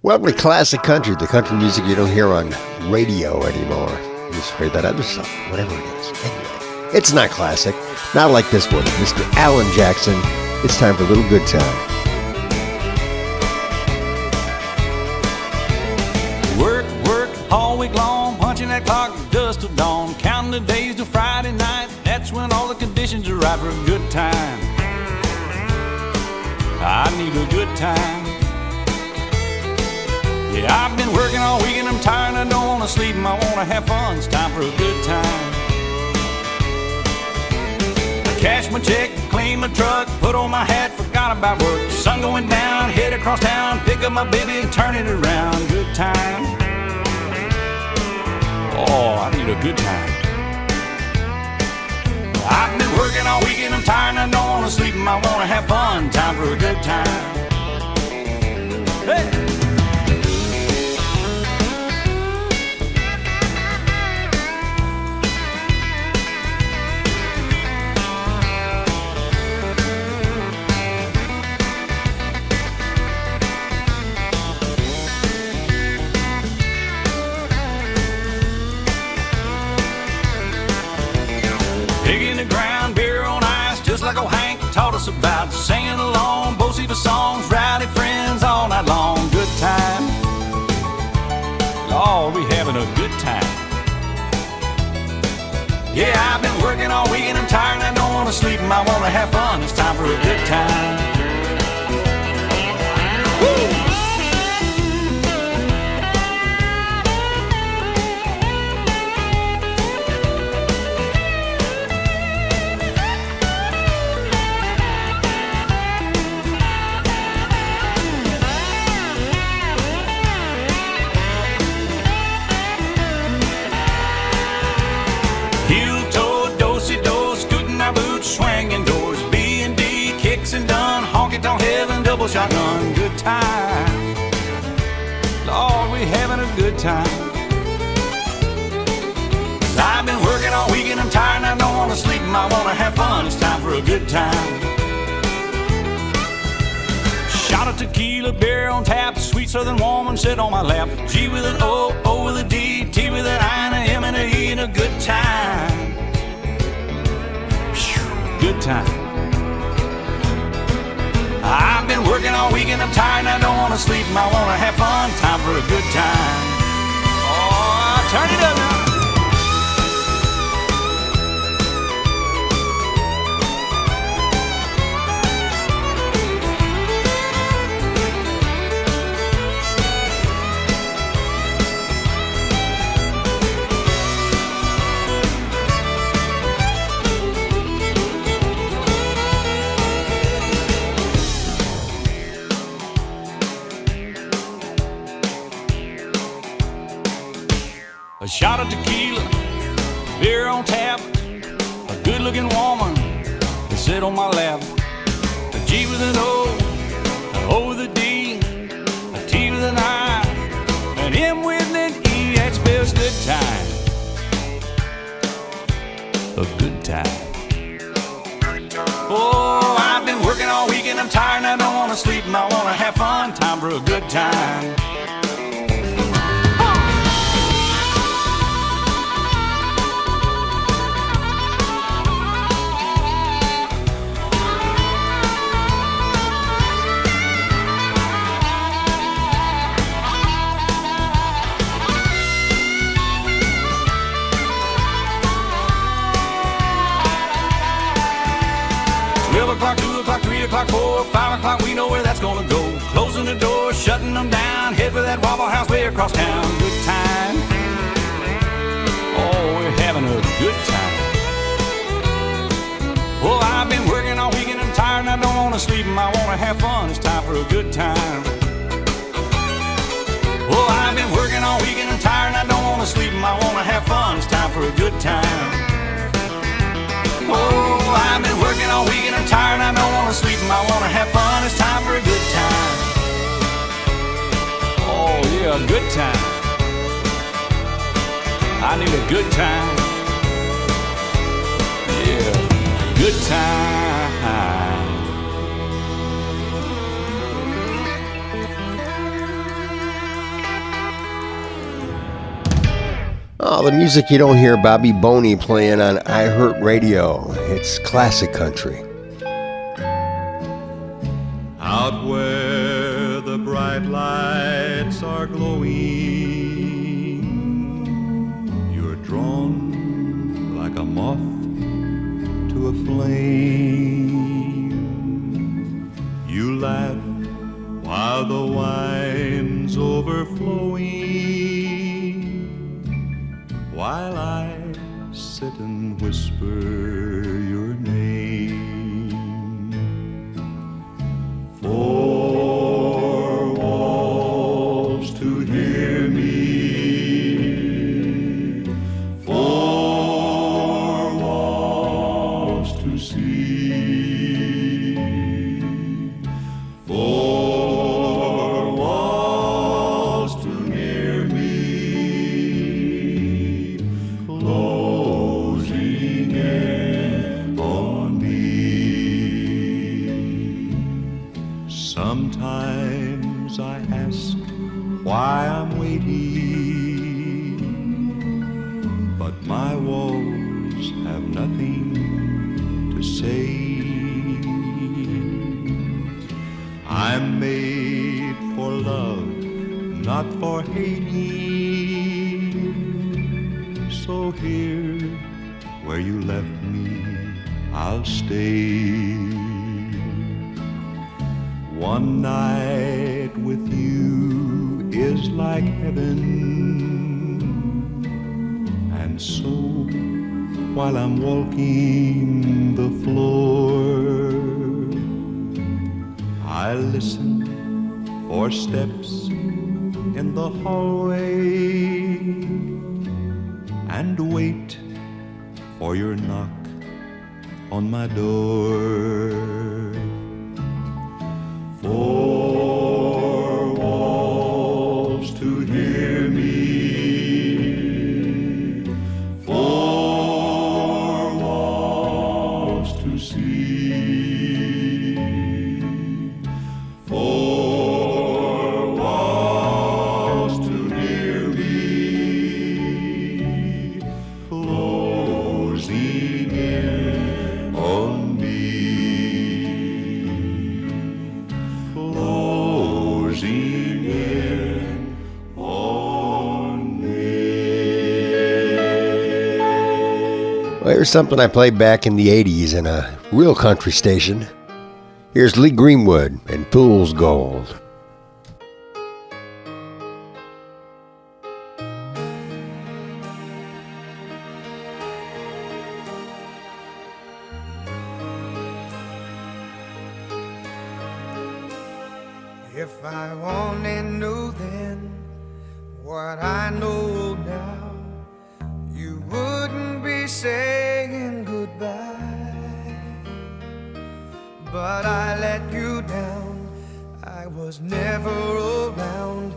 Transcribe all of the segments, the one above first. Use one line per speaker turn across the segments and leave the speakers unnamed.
Welcome to Classic Country, the country music you don't hear on radio anymore. You just heard that other song, whatever it is. Anyway, it's not classic, not like this one. Mr. Alan Jackson, it's time for a little good time.
Work, work, all week long, punching that clock dust till dawn, counting the days till Friday night. That's when all the conditions are right for a good time. I need a good time. Yeah, I've been working all week and I'm tired, I don't want to sleep and I want to have fun. It's time for a good time. I cash my check, clean my truck, put on my hat, forgot about work. Sun going down, head across town, pick up my baby and turn it around. Good time. Oh, I need a good time. I've been working all week and I'm tired and I don't want to sleep and I want to have fun. Time for a good time. Hey! Digging the ground, beer on ice, just like old Hank taught us about. Singing along, both the songs, rowdy friends all night long. Good time. Oh, we having a good time. Yeah, I've been working all week and I'm tired and I don't want to sleep and I want to have fun. It's time for a good time. Woo! Swinging doors, B&D, kicks and done, honky-tonk heaven, double shotgun, good time. Lord, we having a good time. 'Cause I've been working all week and I'm tired and I don't want to sleep and I want to have fun. It's time for a good time. Shot of tequila, beer on tap, sweet southern woman sit on my lap. G with an O, O with a D, T with an I and a M and a E and a good time. Good time. I've been working all week and I'm tired and I don't want to sleep and I want to have fun. Time for a good time. Oh, turn it up now. A shot of tequila, beer on tap, a good-looking woman to sit on my lap. A G with an O, an O with a D, a T with an I, an M with an E, that spells good time. A good time. Oh, I've been working all week and I'm tired and I don't want to sleep and I want to have fun. Time for a good time. 12 o'clock, 2 o'clock, 3 o'clock, 4, 5 o'clock, we know where that's gonna go. Closing the door, shutting them down, head for that Waffle House way across town. Good time. Oh, we're having a good time. Well, I've been working all week and I'm tired and I don't wanna sleep and I wanna have fun. It's time for a good time. Well, I've been working all week and I'm tired and I don't wanna sleep and I wanna have fun. It's time for a good time. Oh, I've been working all week and I'm tired and I don't want to sleep and I want to have fun. It's time for a good time. Oh, yeah, a good time. I need a good time. Yeah, good time.
Oh, the music you don't hear Bobby Boney playing on iHeartRadio. It's classic country.
Out where the bright lights are glowing, you're drawn like a moth to a flame. You laugh while the wine's overflowing, while I sit and whisper your name. Four walls to hear me, four walls to see, four walls to near me, closing in on me. Sometimes I ask why I'm waiting, but my walls have nothing to say. I'm made for love, not for hating. So here, where you left me, I'll stay. One night with you is like heaven, and so while I'm walking the floor, I listen for steps in the hallway and wait for your knock on my door. Four walls to hear me, four walls to see, four walls to hear me, closing in on me. Closing in on me.
Well, here's something I played back in the 80s in a real country station. Here's Lee Greenwood and Fool's Gold.
If I only knew then what I know now, you wouldn't be saying goodbye. But I let you down, I was never around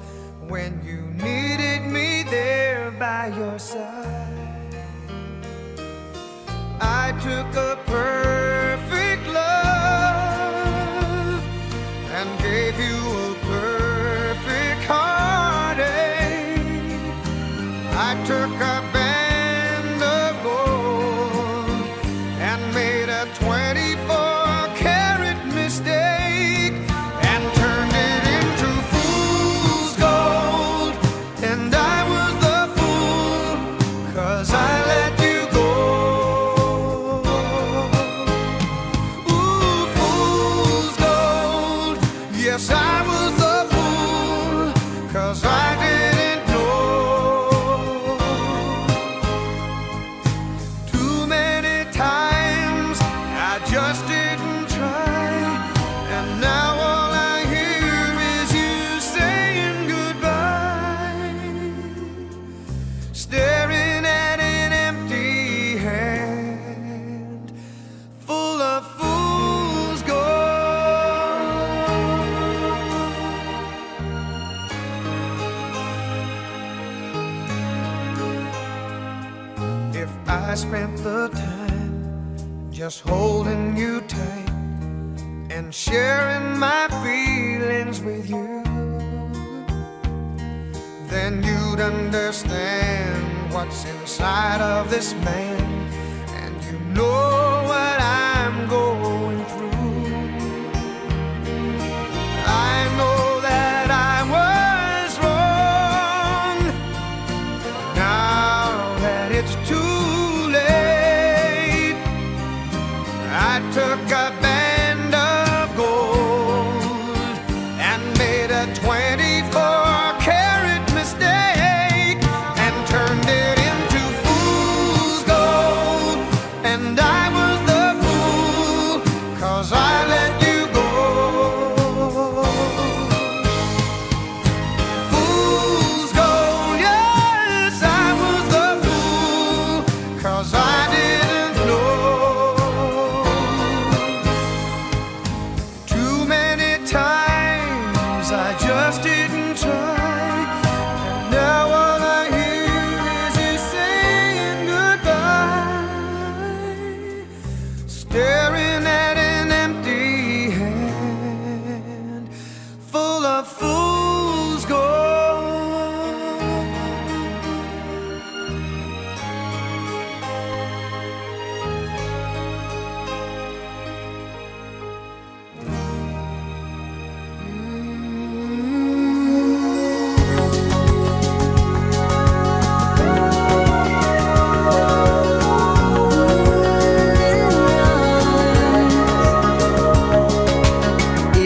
when you needed me there by your side. I took a perfect love and gave you a perfect heartache. I took a band of gold and made a 24-karat mistake and turned it into fool's gold. And I was the fool, 'cause I let you go. Ooh, fool's gold. Yes, I was the fool, 'cause I didn't know. Too many times I just didn't try, and now all I hear is you saying goodbye, staring at an empty hand full of fool's gold. If I spent the time just holding you tight and sharing my feelings with you, then you'd understand what's inside of this man, and you know what I'm going through. I know that I was wrong. Now that it's too late, I took a band of gold and made a 24-karat mistake and turned it into fool's gold. And I was the fool, 'cause I let you go. Fool's gold, yes, I was the fool, 'cause I didn't know. Too many times I just didn't try, and now all I hear is you saying goodbye, staring at an empty hand full of fool's gold.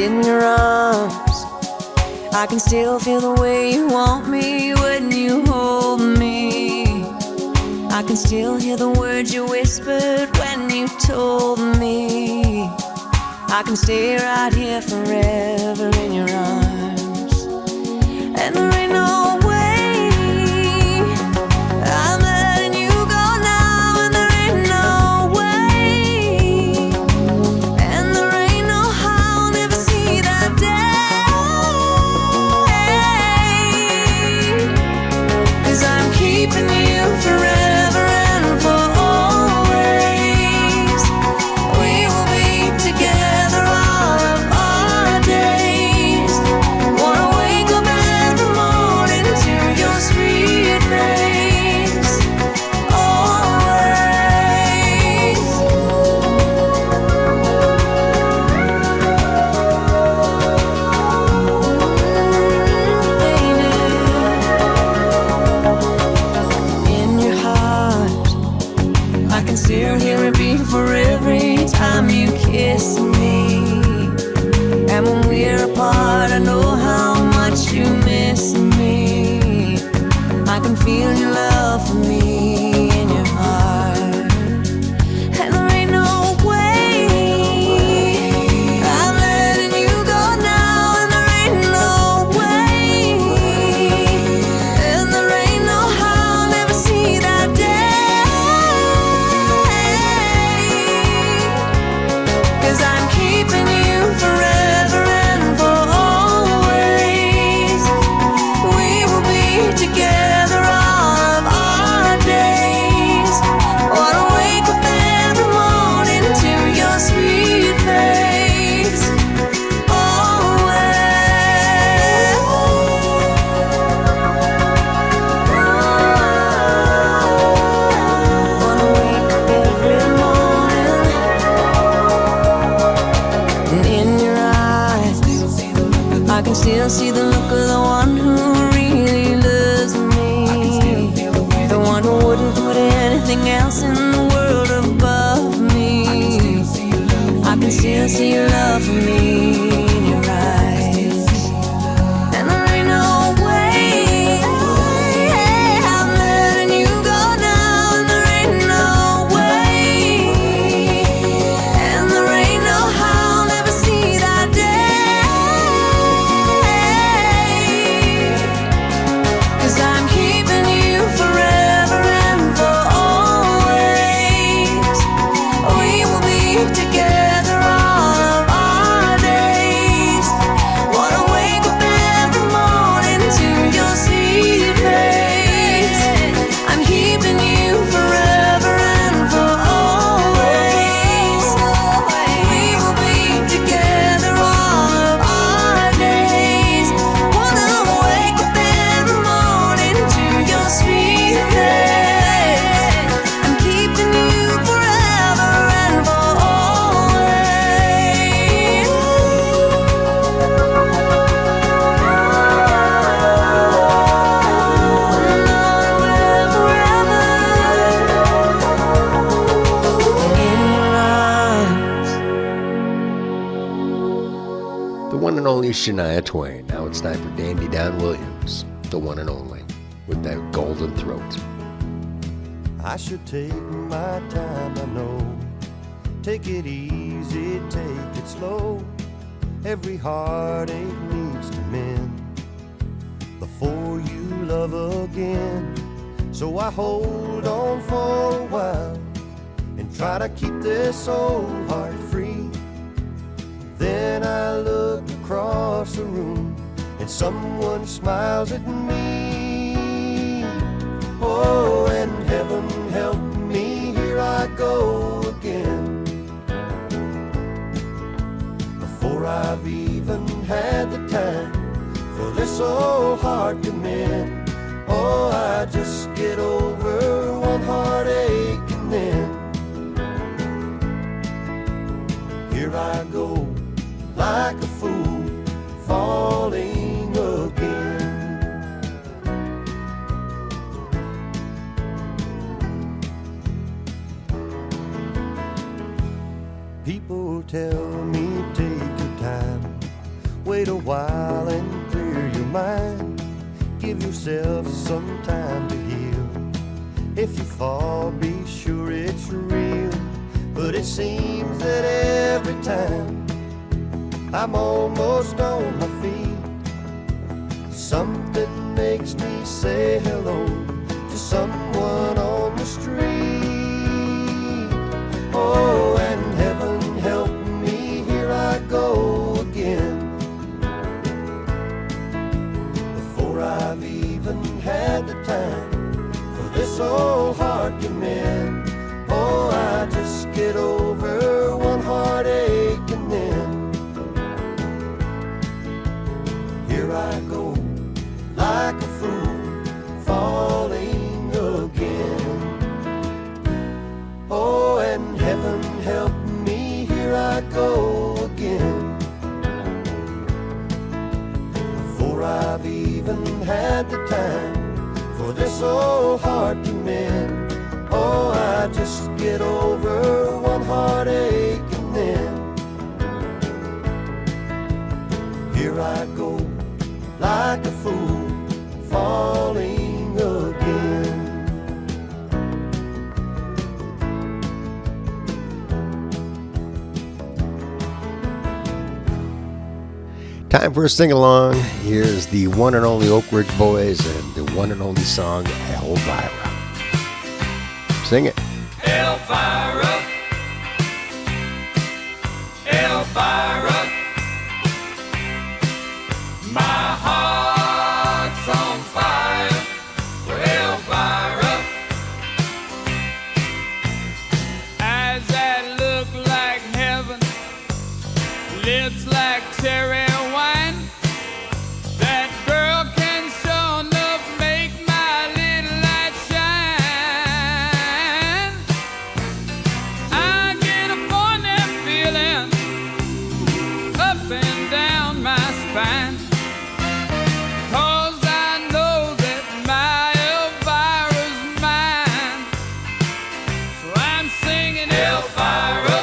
In your arms, I can still feel the way you want me when you hold me. I can still hear the words you whispered when you told me I can stay right here forever in your arms. And there ain't no way I'm letting you go now, and there ain't no way, and there ain't no how I'll never see that day. 'Cause I'm keeping you forever and for always. We will be together all of our days. Wanna wake up every morning
Shania Twain. Now it's time for Dandy Don Williams, the one and only, with that golden throat.
I should take my time, I know. Take it easy, take it slow. Every heartache needs to mend before you love again. So I hold on for a while and try to keep this old heart free. Then I look across the room and someone smiles at me. Oh, and heaven help me, here I go again. Before I've even had the time for this old heart to mend. Oh, I just get over one heartache and then here I go like a fool, falling again. People tell me take your time, wait a while and clear your mind. Give yourself some time to heal. If you fall, be sure it's real. But it seems that every time I'm almost on my feet, something makes me say hello to someone on the street. Oh, and heaven help me, here I go again. Before I've even had the time for this old heart to mend. Oh, I just get over one heartache and then here I go like a fool, falling again. Oh, and heaven help me, here I go again. Before I've even had the time for this old heart to mend. Oh, I just get over one heartache and then here I go like a fool, falling again.
Time for a sing-along. Here's the one and only Oak Ridge Boys and the one and only song, Elvira. Sing it.
Elvira, Elvira, my heart's on fire for Elvira. Eyes that look like heaven, lips like cherry wine. That girl can sure enough make my little light shine. I get a funny feeling up and down my spine, 'cause I know that my Elvira's mine. So I'm singing Elvira,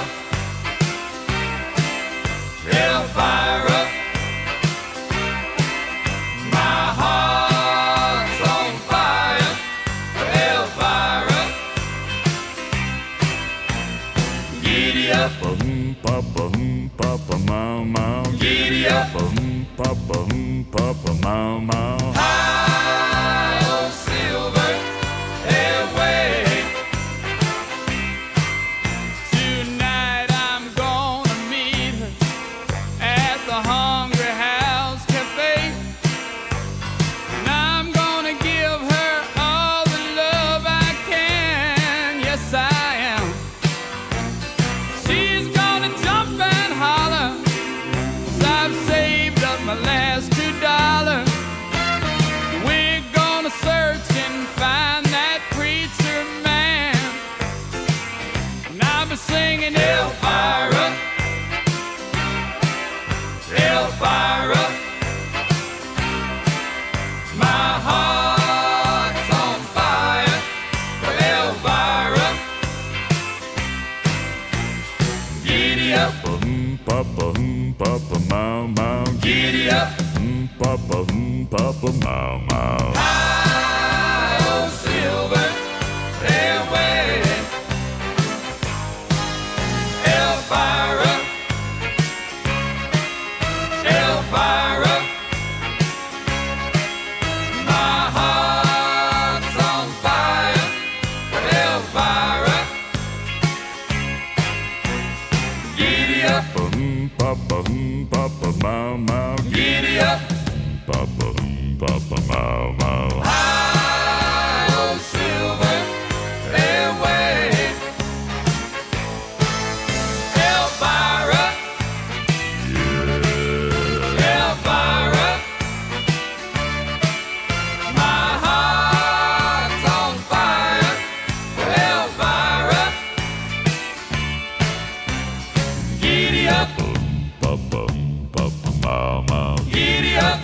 Elvira, my heart's on fire for Elvira. Giddy up,
Papa, papa, mau, mau.
giddy up,
Papa, mau, mau.
high on silver airway. Tonight I'm gonna meet her at the Hungry House Cafe, and I'm gonna give her all the love I can. Yes, I am. She's gonna jump and holler, 'cause I've saved up my last $2.
papa, mau, mau.
Giddy up,
Papa, papa, mau, mau.
high old silver railway. Elvira, Elvira, my heart's on fire for Elvira. Giddy up,
Papa, papa, mau, mau.
giddy up,
Papa, papa, mau, mau.
high old silver railway. Elvira, Elvira, my heart's on fire for Elvira. Giddy up,
Papa, papa, mau, mau.
giddy up,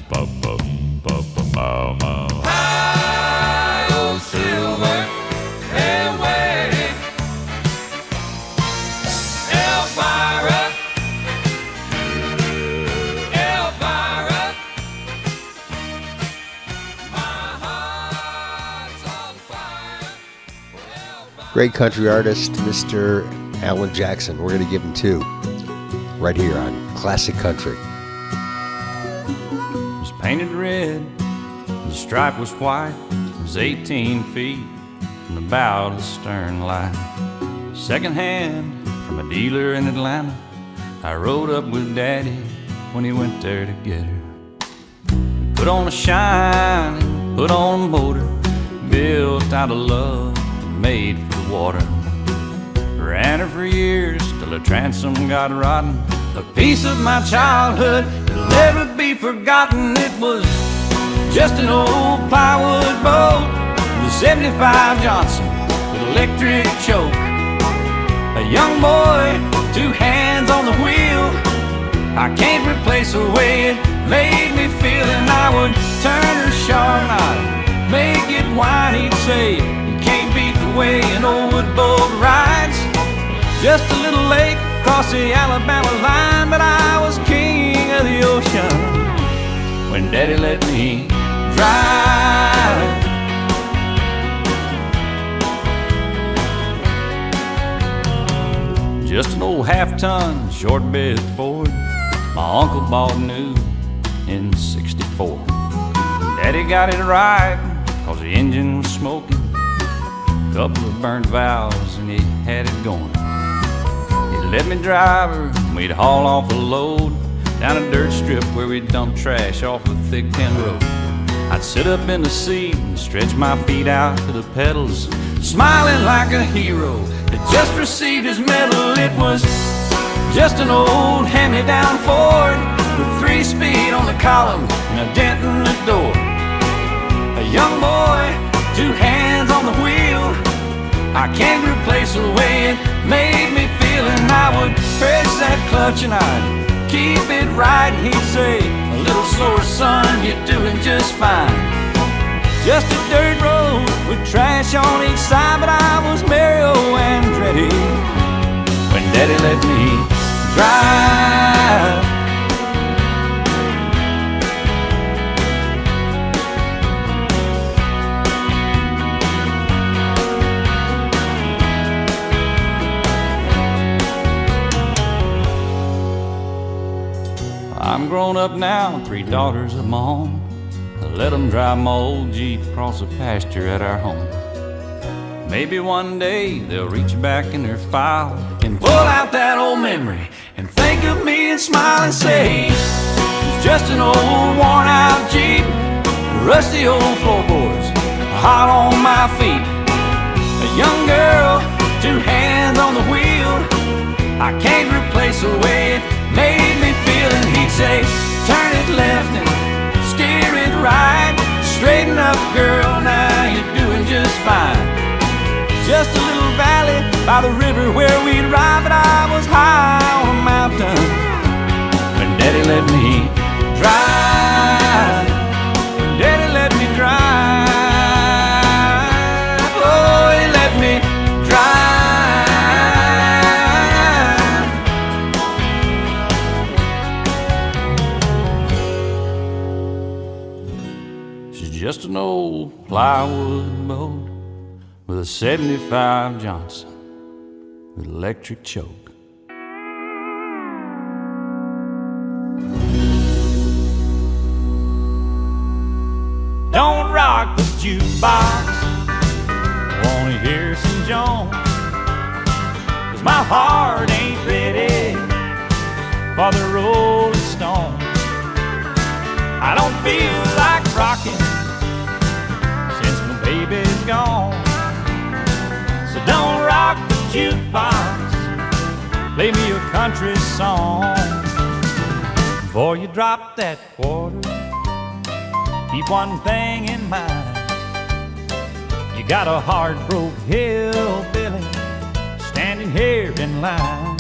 Papa, papa, mau, mau.
high old silver railway. Elvira, Elvira, my heart's on fire for Elvira.
Great country artist, Mr. Alan Jackson. We're going to give him two right here on Classic Country.
It was painted red, the stripe was white. It was 18 feet from the bow to the stern line. Second hand from a dealer in Atlanta. I rode up with Daddy when he went there to get her. Put on a shine, put on a motor, built out of love and made for the water. Ran her for years till her transom got rotten. A piece of my childhood that'll never be forgotten. It was just an old plywood boat, the 75 Johnson with electric choke. A young boy, two hands on the wheel. I can't replace the way it made me feel. And I would turn her sharp knot, make it whine. He'd say, you can't beat the way an old wood boat rides. Just a little lake across the Alabama line, but I was king of the ocean when Daddy let me drive. Just an old half-ton short bed Ford my uncle bought new in '64. Daddy got it right, cause the engine was smoking, couple of burnt valves, and he had it going. He let me drive her, and we'd haul off a load down a dirt strip where we'd dump trash off a thick tin road. I'd sit up in the seat and stretch my feet out to the pedals, smiling like a hero that just received his medal. It was just an old hand-me-down Ford with 3-speed on the column and a dent in the door. A young boy, two hands on the wheel. I can't replace the way it made me feel. And I would press that clutch and I'd keep it right. And he'd say, a little slower, son, you're doing just fine. Just a dirt road with trash on each side, but I was Mario Andretti when Daddy let me drive. I'm grown up now, 3 daughters of my own. I let them drive my old Jeep across the pasture at our home. Maybe one day they'll reach back in their file and pull out that old memory and think of me and smile and say, it's just an old worn out Jeep, rusty old floorboards, hot on my feet. A young girl, 2 hands on the wheel. I can't replace the way it made me feel. And he'd say, turn it left and steer it right. Straighten up, girl, now you're doing just fine. Just a little valley by the river where we'd ride, but I was high on a mountain when Daddy let me drive. Daddy let me drive. Oh, he let me drive. just an old plywood boat with a 75 Johnson with electric choke. Don't rock the jukebox, wanna hear some Jones, 'cause my heart ain't ready for the Rolling Stones. I don't feel like rocking since my baby's gone. So don't rock the jukebox, play me a country song. Before you drop that quarter, keep one thing in mind. You got a heart-broke hillbilly standing here in line.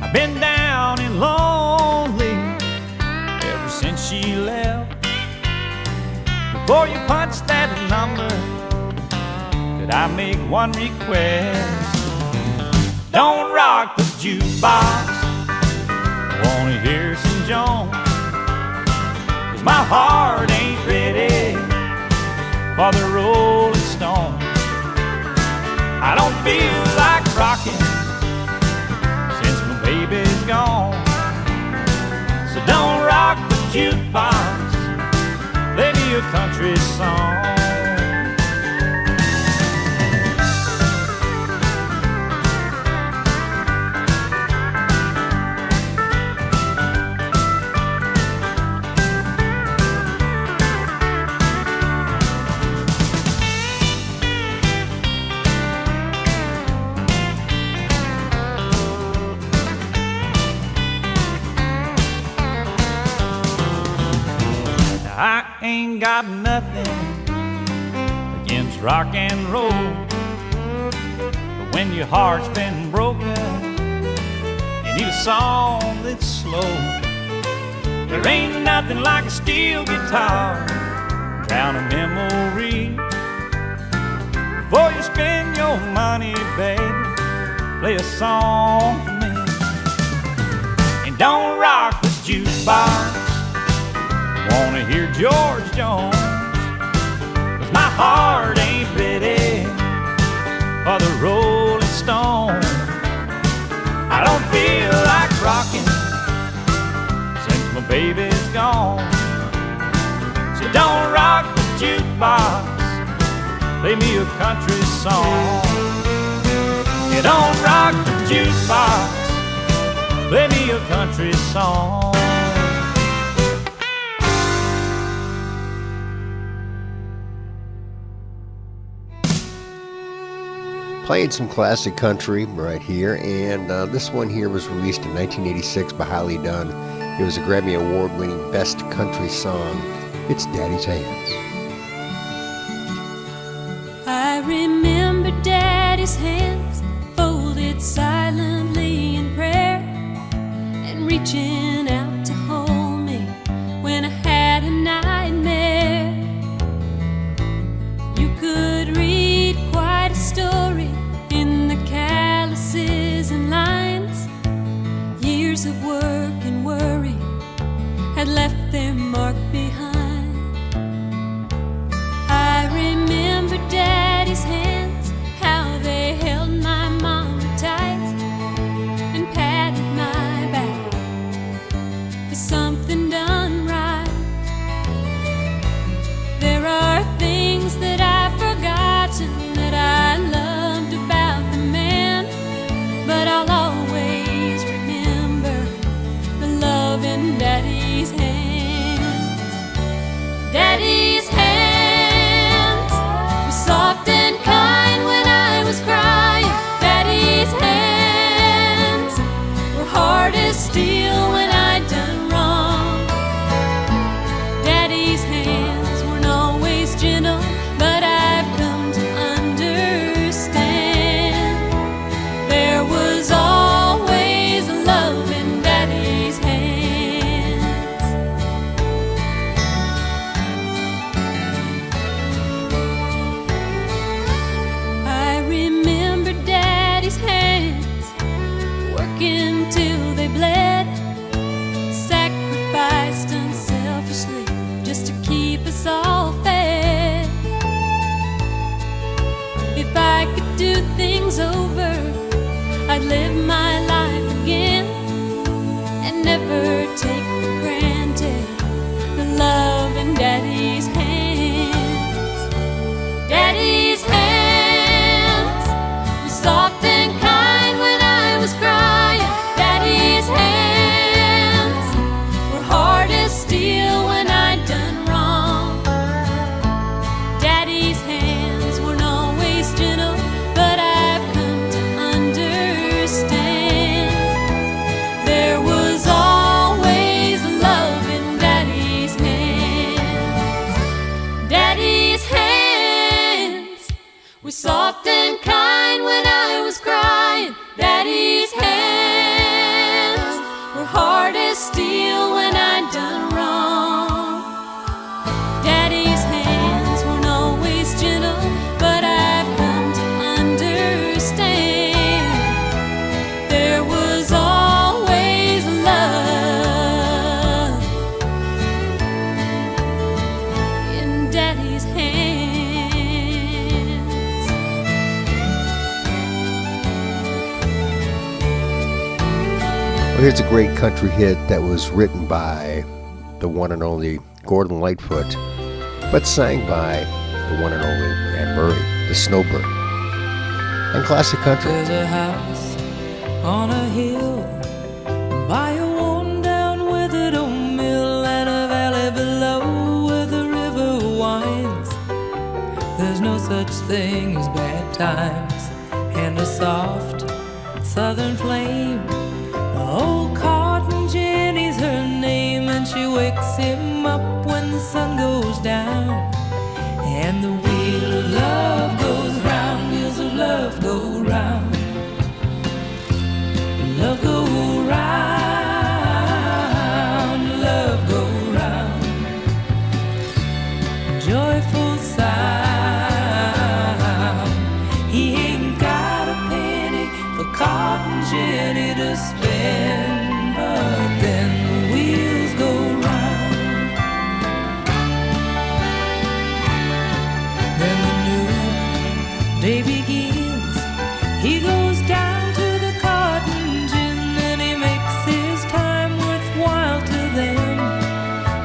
I've been down and lonely ever since she left. Before you punch that number, could I make one request? Don't rock the jukebox, I wanna hear some Jones, 'cause my heart ain't ready for the Rolling Stones. I don't feel like rocking since my baby's gone. So don't rock the jukebox, play me a country song. I ain't got nothing against rock and roll, but when your heart's been broken, you need a song that's slow. There ain't nothing like a steel guitar, drown a memory. Before you spend your money, baby, play a song for me. And don't rock the jukebox, wanna hear George Jones, 'cause my heart ain't ready for the Rolling Stone. I don't feel like rocking since my baby's gone. So don't rock the jukebox, play me a country song. You don't rock the jukebox, play me a country song.
Playing some classic country right here, and this one here was released in 1986 by Holly Dunn. It was a Grammy Award-winning Best Country Song. It's Daddy's Hands.
I remember Daddy's hands folded silently in prayer and reaching out to hold me when I had a nightmare. You could read quite a story in the calluses and lines. Years of work and worry had left their mark behind. I remember Daddy's hands, how they held my mama tight and patted my back soft and kind when I was crying. Daddy's hands were hard as steel when I'd done wrong. Daddy's hands weren't always gentle, but I've come to understand there was always love in Daddy's hands.
Well, here's a great country hit that was written by the one and only Gordon Lightfoot, but sang by the one and only Anne Murray, the Snowbird, and classic country.
There's a house on a hill by a worn-down, withered old mill, and a valley below where the river winds. There's no such thing as bad times, and a soft southern flame. Oh, Cotton Jenny's her name, and she wakes him up when the sun goes down. And the wheel of love goes round, wheels of love go round. Love go round, love go round. Joyful sound. He ain't got a penny for Cotton Jenny to spend, but then the wheels go round. Then the new day begins. He goes down to the cotton gin, and he makes his time worthwhile to them.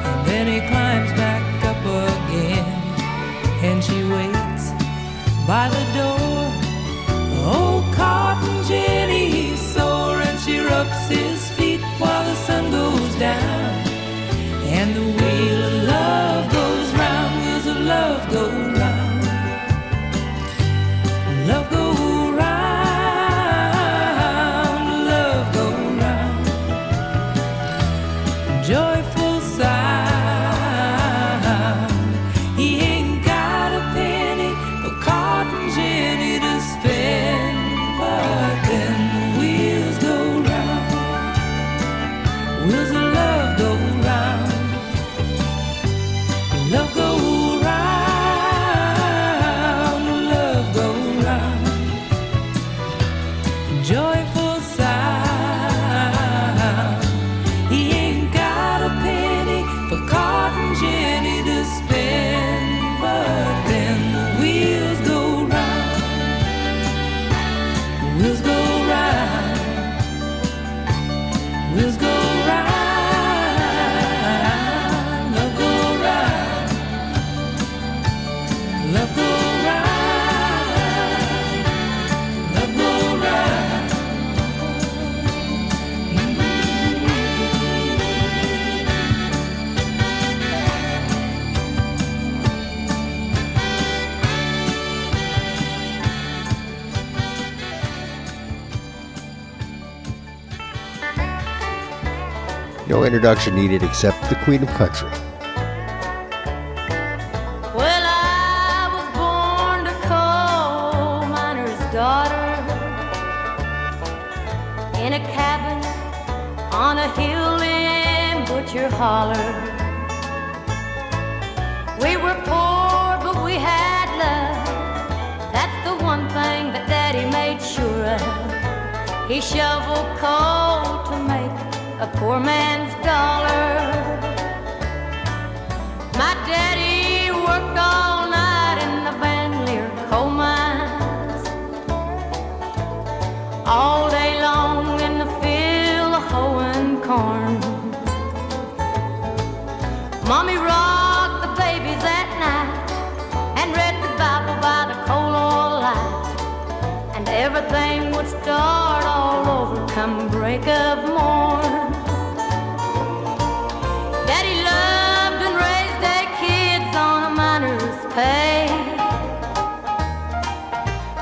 And then he climbs back up again, and she waits by the door. Oh, Cotton Jenny, he's sore, and she rubs his feet while the sun goes down. And the wheel of love goes round, wheels of love go round. Love go round, love go round. Joyful sound. He ain't got a penny for Cotton Jenny to spend, but then the wheels go round. Wheels of love go round. Love go round, love go round. Joyful sound. He ain't got a penny for Cotton Jenny to spend, but then the wheels go round. Wheels go round. Wheels go round. Love go round. Love go round. Love go round.
No introduction needed except the Queen of Country.
Well, I was born a coal miner's daughter in a cabin on a hill in Butcher Holler. We were poor, but we had love. That's the one thing that Daddy made sure of. He shoveled coal to make a poor man's dollar. My daddy worked all night in the Van Leer coal mines, all day long in the field hoeing corn. Mommy rocked the babies at night and read the Bible by the coal oil light, and everything would start all over come break of morn. Daddy loved and raised their kids on a miner's pay.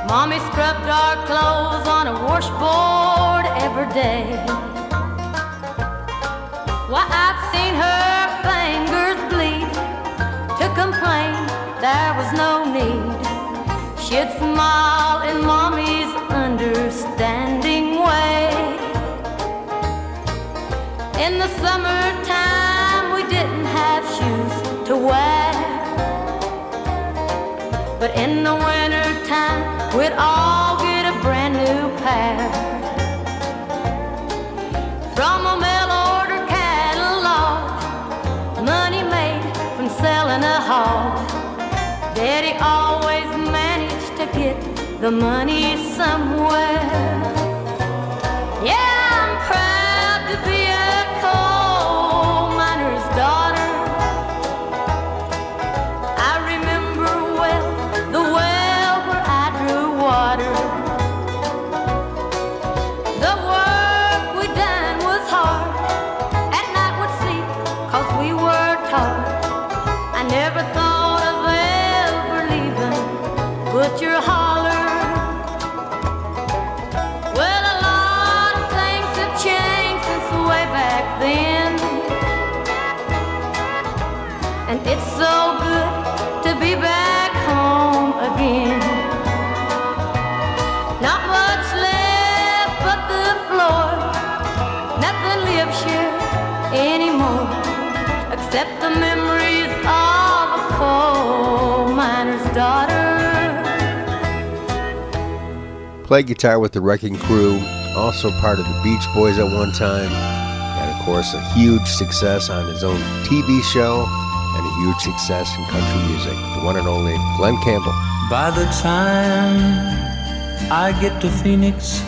Mommy scrubbed our clothes on a washboard every day. Why, I've seen her fingers bleed to complain there was no need. She she'd smile in Mommy's understanding way. In the summertime we didn't have shoes to wear, but in the wintertime we'd all get a brand new pair. From a mail-order catalog, money made from selling a hog, Daddy always managed to get the money somewhere. Yeah, I'm proud to be a coal miner's daughter. I remember well the well where I drew water. The work we done was hard. At night we'd sleep 'cause we worked hard. I never thought of ever leaving Butcher Holler. Well, a lot of things have changed since way back then, and it's so good to be back home again. Not much left but the floor. Nothing lives here anymore except the memories of a coal miner's daughter.
Played guitar with the Wrecking Crew, also part of the Beach Boys at one time, and of course a huge success on his own TV show and a huge success in country music. The one and only Glenn Campbell.
By the time I get to Phoenix,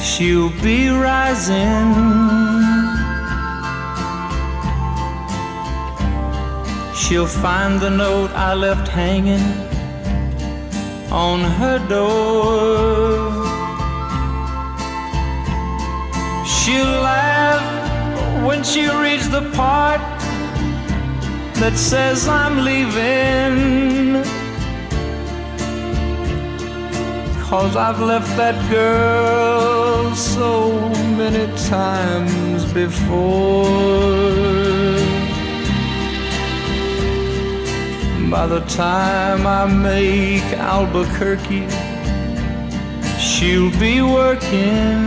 she'll be rising. She'll find the note I left hanging on her door. She'll laugh when she reads the part that says I'm leaving, 'cause I've left that girl so many times before. By the time I make Albuquerque, she'll be working.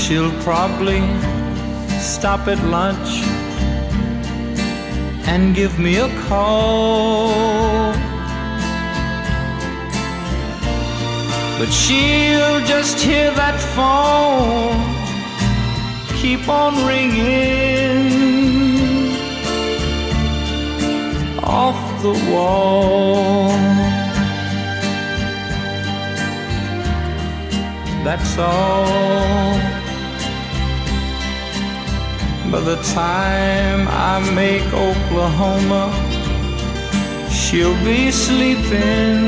She'll probably stop at lunch and give me a call, but she'll just hear that phone keep on ringing off the wall. That's all. By the time I make Oklahoma, she'll be sleeping.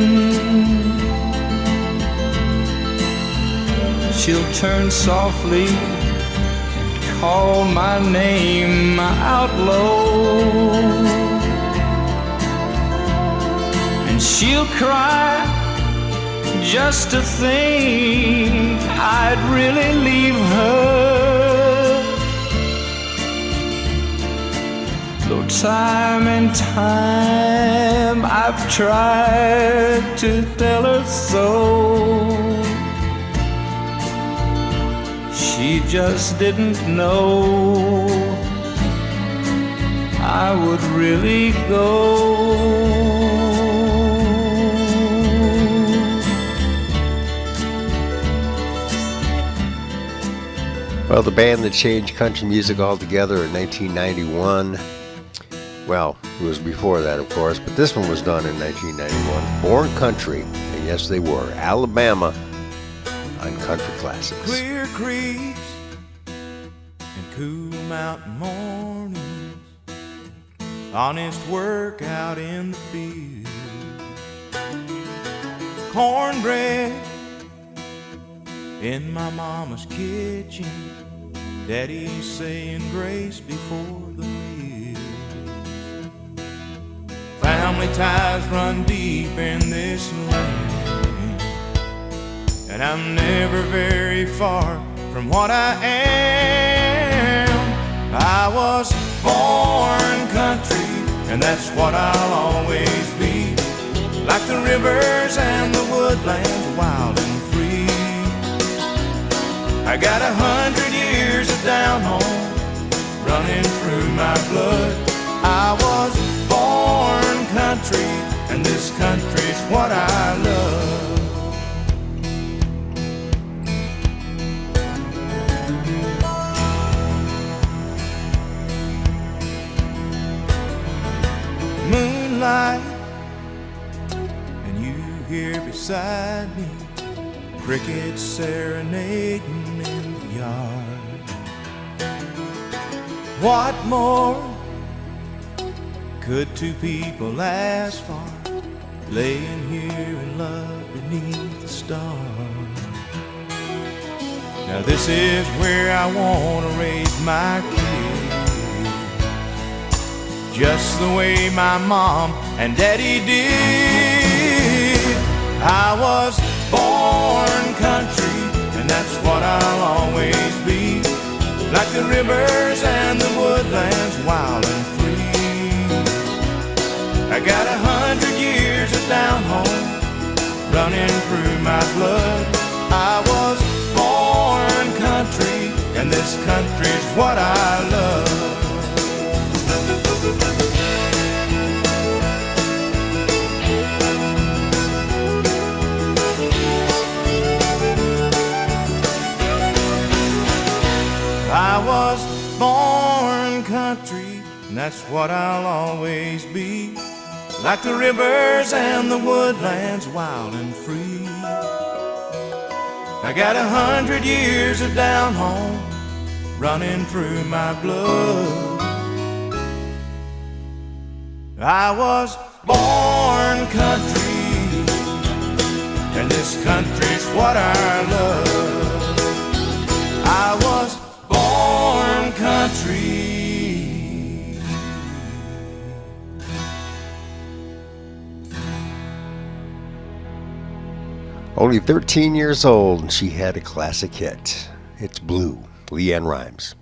She'll turn softly and call my name out low, and she'll cry just to think I'd really leave her. Though time and time I've tried to tell her so, she just didn't know I would really go.
Well, the band that changed country music altogether in 1991. Well, it was before that, of course, but this one was done in 1991. Born Country, and yes, they were. Alabama on Country Classics.
Clear creeks and cool mountain mornings, honest work out in the field, cornbread in my mama's kitchen, Daddy saying grace before the meal. Family ties run deep in this land, and I'm never very far from what I am. I was born country,
and that's what I'll always be. Like the rivers and the woodlands, wild and free. I got 100 years of down home running through my blood. I was born country, and this country's what I love. Moonlight, and you here beside me, crickets serenading in the yard. What more could two people ask for, laying here in love beneath the stars? Now this is where I want to raise my kids, just the way my mom and daddy did. I was born country, and that's what I'll always be. Like the rivers and the woodlands, wild and free. I got 100 years of down home running through my blood. I was born country, and this country's what I love. I was born country, and that's what I'll always be. Like the rivers and the woodlands, wild and free. I got 100 years of down home running through my blood. I was born country, and this country's what I love. I was born country.
Only 13 years old, and she had a classic hit. It's Blue, Leanne Rimes.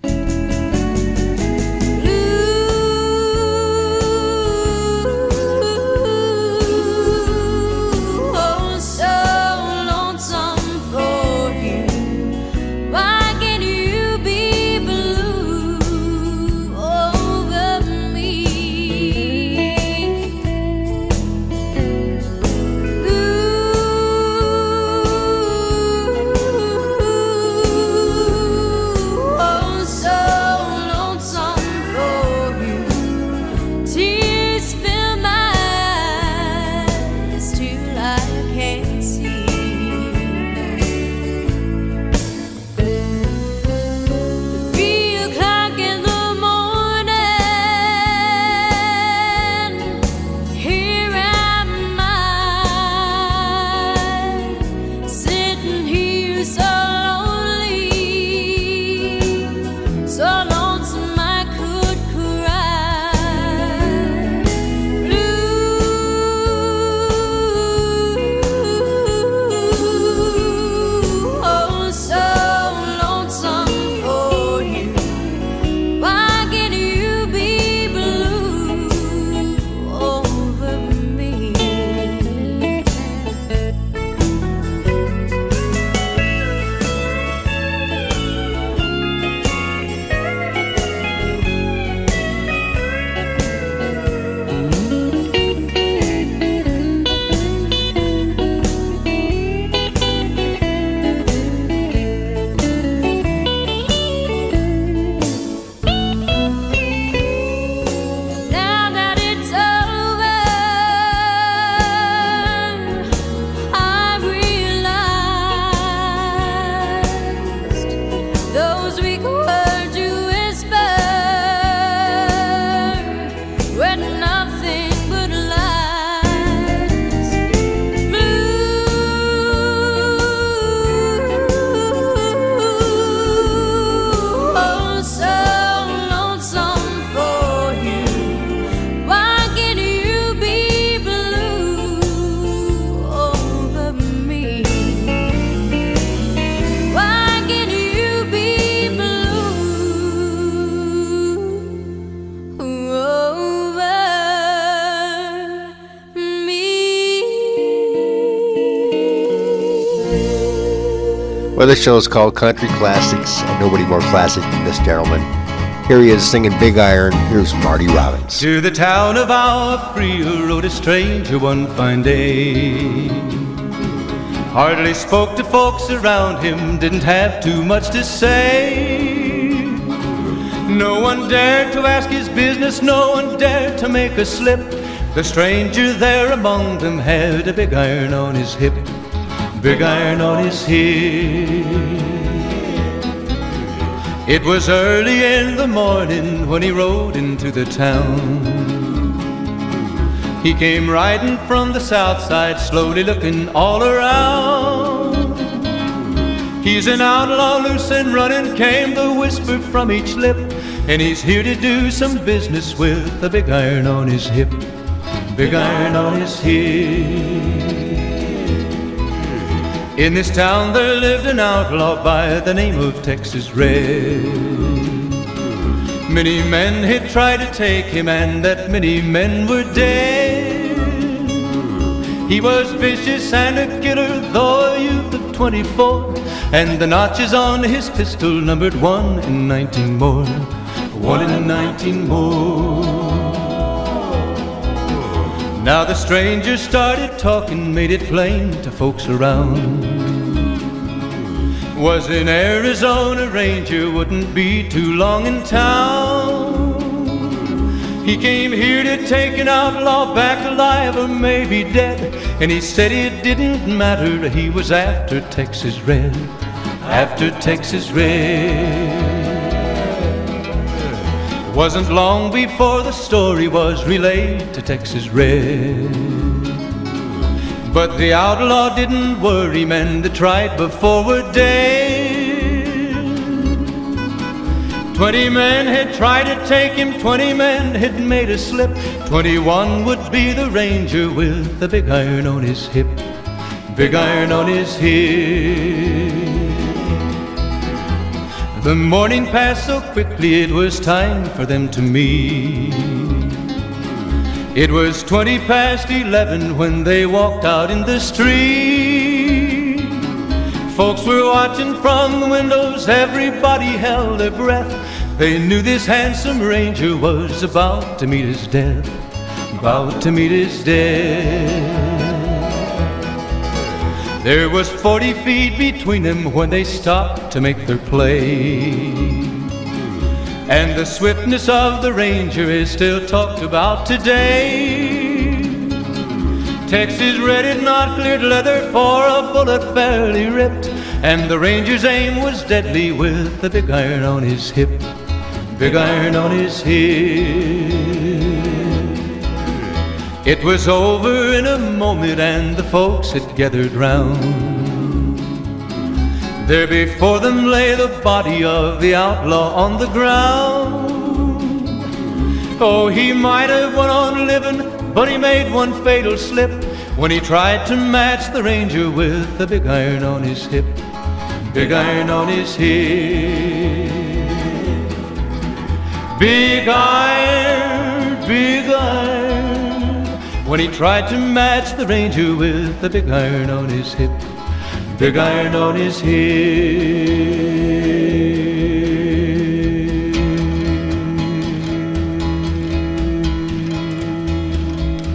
So
Well, this show is called Country Classics, and nobody more classic than this gentleman. Here he is singing Big Iron. Here's Marty Robbins.
To the town of our free rode a stranger one fine day. Hardly spoke to folks around him, didn't have too much to say. No one dared to ask his business, no one dared to make a slip. The stranger there among them had a big iron on his hip, big iron on his hip. It was early in the morning when he rode into the town. He came riding from the south side, slowly looking all around. He's an outlaw, loose and running, came the whisper from each lip, and he's here to do some business with a big iron on his hip, big iron on his hip. In this town there lived an outlaw by the name of Texas Red. Many men had tried to take him, and that many men were dead. He was vicious and a killer, though a youth of 24, and the notches on his pistol numbered 1 in 19 more, 1 in 19 more. Now the stranger started talking, made it plain to folks around. Was an Arizona Ranger, wouldn't be too long in town. He came here to take an outlaw back alive or maybe dead, and he said it didn't matter, he was after Texas Red, after Texas Red. Wasn't long before the story was relayed to Texas Red. But the outlaw didn't worry men that tried before were dead. 20 men had tried to take him, 20 men had made a slip. 21 would be the ranger with the big iron on his hip, big iron on his hip. The morning passed so quickly it was time for them to meet. It was 20 past 11 when they walked out in the street. Folks were watching from the windows, everybody held their breath. They knew this handsome ranger was about to meet his death, about to meet his death. There was 40 feet between them when they stopped to make their play. And the swiftness of the ranger is still talked about today. Texas Red had not cleared leather for a bullet fairly ripped, and the ranger's aim was deadly with the big iron on his hip, big iron on his hip. It was over in a moment and the folks had gathered round. There before them lay the body of the outlaw on the ground. Oh, he might have went on living, but he made one fatal slip when he tried to match the ranger with the big iron on his hip, big iron on his hip. Big iron, big iron, when he tried to match the ranger with the big iron on his hip, big iron on his hip.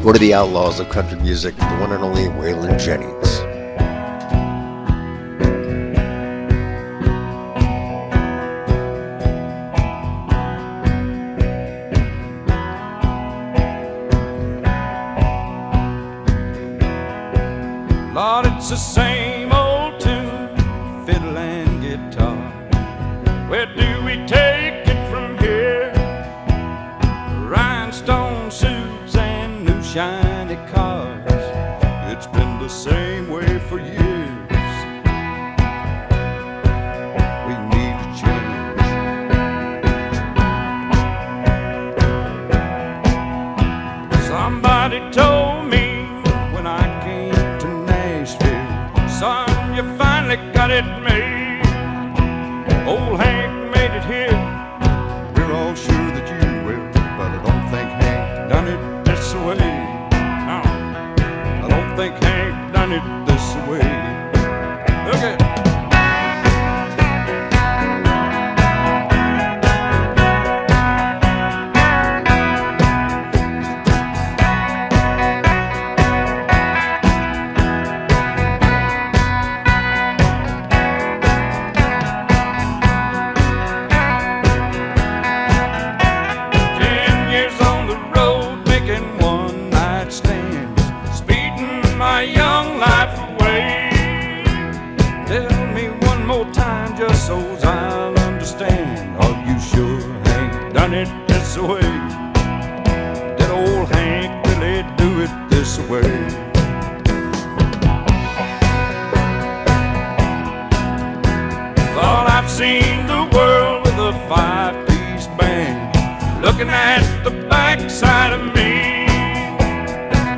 One of the outlaws of country music, the one and only Waylon Jennings.
Lord, it's the same old tune, fiddle and guitar. Where do we take it from here? Rhinestone suits and new shiny cars. It's been the same way for years. We need a change. Somebody told me when I came to Nashville, son, you finally got it made. Old Hank made it here. We're all sure that you will, but I don't think Hank done it this way. No, I don't think Hank done it this way. Look at way. Thought I've seen the world with a 5-piece band, looking at the backside of me,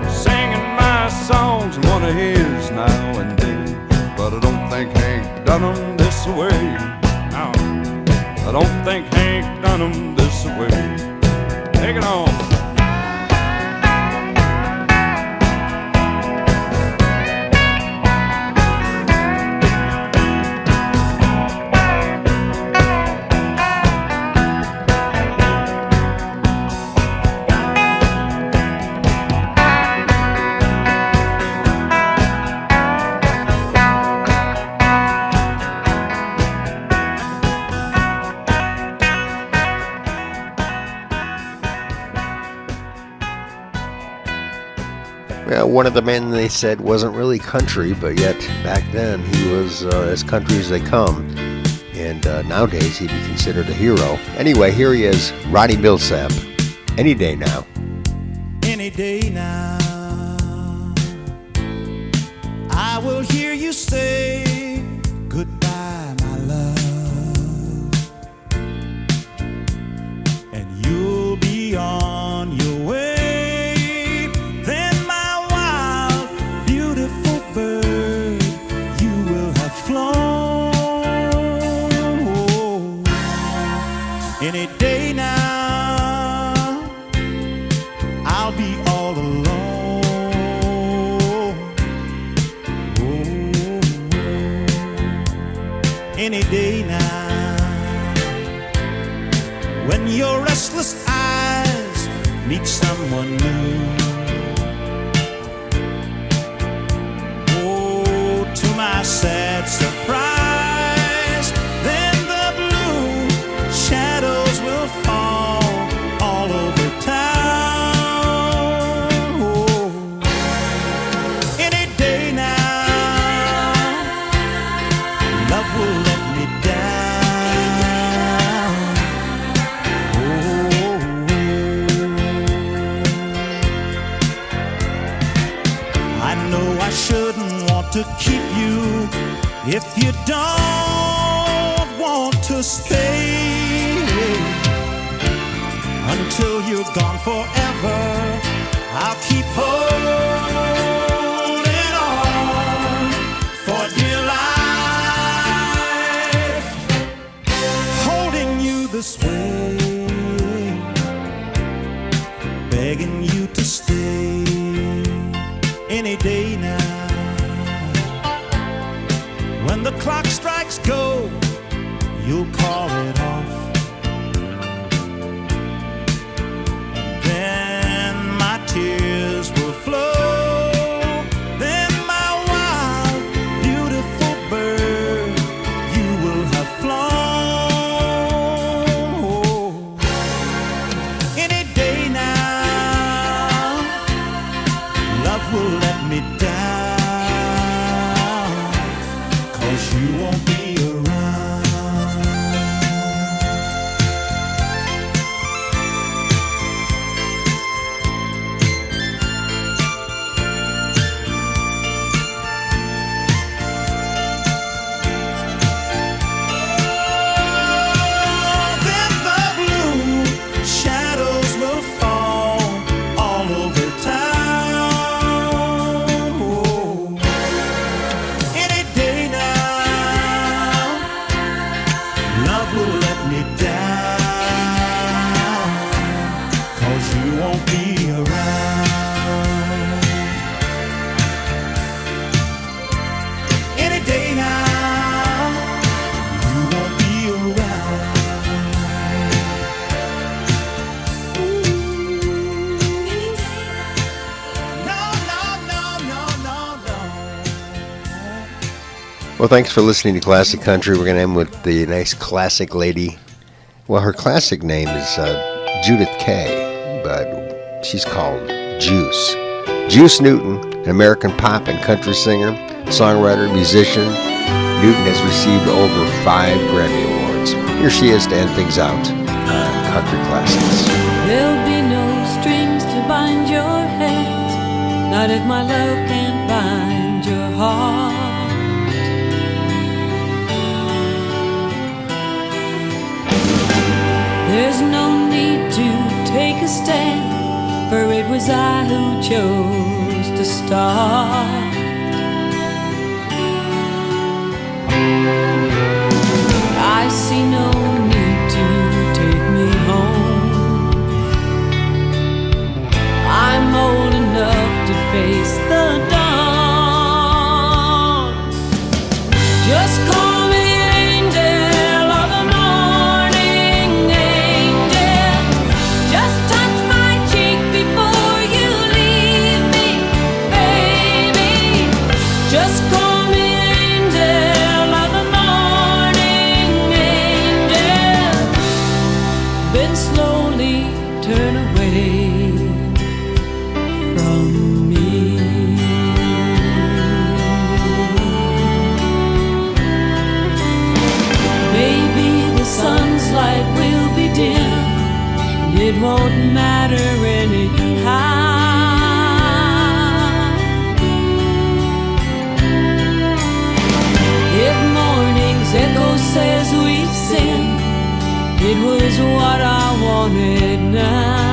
singing my songs and one of his now and then. But I don't think Hank done 'em this way. No, I don't think Hank done 'em this way. Take it on.
Well, one of the men they said wasn't really country, but yet back then he was as country as they come. And nowadays he'd be considered a hero. Anyway, here he is, Ronnie Millsap. Any day now.
Any day now, I will hear you say goodbye, my love, and you'll be on your way. Then my wild, beautiful bird, you will have flown. Any day now, I'll be all alone. Any day now, when your restless eyes meet someone new. Oh, to my sad surprise, then the blue shadows will fall all over town. Oh, any day now, love will let me down. Oh, I know I shouldn't want to keep you if you don't want to stay. Until you're gone forever, I'll keep holding on for dear life, holding you this way, begging you to stay. Any day now, when the clock strikes go, you'll call it off. Then my tears will flow. Then my wild, beautiful bird, you will have flown. Any day now, love will let me down, 'cause you won't be around. Then the blue shadows will fall all over town. Oh, any day now, love will let me down, 'cause you won't be around. Any day now, you won't be around. No, no, no, no, no, no.
Well, thanks for listening to Classic Country. We're going to end with the nice classic lady. Well, her classic name is Judith Kay, but she's called Juice. Juice Newton, an American pop and country singer, songwriter, musician. Newton has received over 5 Grammy Awards. Here she is to end things out on Country Classics.
There'll be no strings to bind your head, not if my love can't bind your heart. There's no need to take a stand, for it was I who chose to start. I see no need to take me home. I'm old enough to face the dawn. Just call me angel of the morning, angel. Just touch my cheek before you leave me, baby. Just call me angel of the morning, angel. Then slowly turn away from me. Maybe the sun's light will be dim, and it won't matter anyhow. If morning's echo says we've sinned, it was what I wanted now.